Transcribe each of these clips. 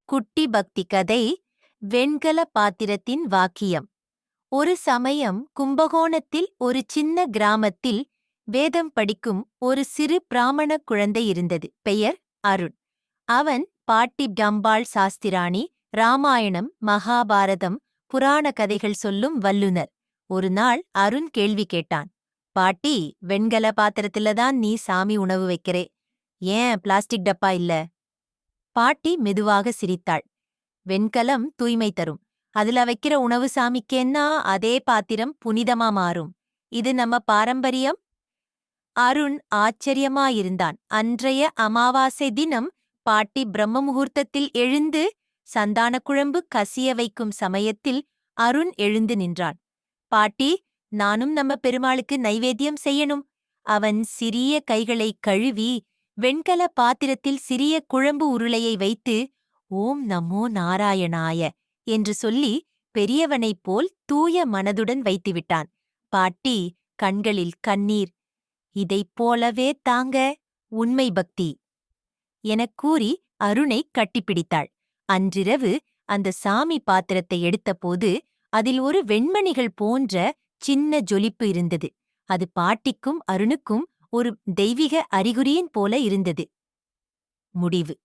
குட்டி பக்தி கதை. வெண்கல பாத்திரத்தின் வாக்கியம். ஒரு சமயம் கும்பகோணத்தில் ஒரு சின்ன கிராமத்தில் வேதம் படிக்கும் ஒரு சிறு பிராமண குழந்தை இருந்தது. பெயர் அருண். அவன் பாட்டி டம்பாள் சாஸ்திராணி, ராமாயணம், மகாபாரதம், புராண கதைகள் சொல்லும் வல்லுனர். ஒரு நாள் அருண் கேள்வி கேட்டான். பாட்டி, வெண்கல பாத்திரத்துல தான் நீ சாமி உணவு வைக்கிறே, ஏன் பிளாஸ்டிக் டப்பா இல்ல? பாட்டி மெதுவாக சிரித்தாள். வெண்கலம் தூய்மை தரும். அதுல வைக்கிற உணவு சாமிக்கேன்னா அதே பாத்திரம் புனிதமா மாறும். இது நம்ம பாரம்பரியம். அருண் ஆச்சரியமாயிருந்தான். அன்றைய அமாவாசை தினம் பாட்டி பிரம்ம முகூர்த்தத்தில் எழுந்து சந்தான குழம்பு கசிய வைக்கும் சமயத்தில் அருண் எழுந்து நின்றான். பாட்டி, நானும் நம்ம பெருமாளுக்கு நைவேத்தியம் செய்யணும். அவன் சிறிய கைகளை கழுவி வெண்கல பாத்திரத்தில் சிறிய குழம்பு உருளையை வைத்து ஓம் நமோ நாராயணாய என்று சொல்லி பெரியவனைப் போல் தூய மனதுடன் வைத்துவிட்டான். பாட்டி கண்களில் கண்ணீர். இதைப் போலவே தாங்க உண்மை பக்தி எனக் கூறி அருணைக் கட்டிப்பிடித்தாள். அன்றிரவு அந்த சாமி பாத்திரத்தை எடுத்தபோது அதில் ஒரு வெண்மணிகள் போன்ற சின்ன ஜொலிப்பு இருந்தது. அது பாட்டிக்கும் அருணுக்கும் ஒரு தெய்வீக அறிகுறியின் போல இருந்தது. முடிவு.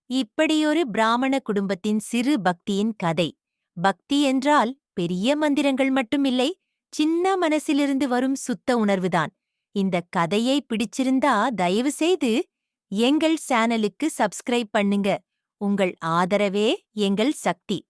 இப்படியொரு பிராமண குடும்பத்தின் சிறு பக்தியின் கதை. பக்தி என்றால் பெரிய மந்திரங்கள் மட்டுமில்லை, சின்ன மனசிலிருந்து வரும் சுத்த உணர்வுதான். இந்த கதையை பிடிச்சிருந்தா தயவு செய்து எங்கள் சேனலுக்கு சப்ஸ்கிரைப் பண்ணுங்க. உங்கள் ஆதரவே எங்கள் சக்தி.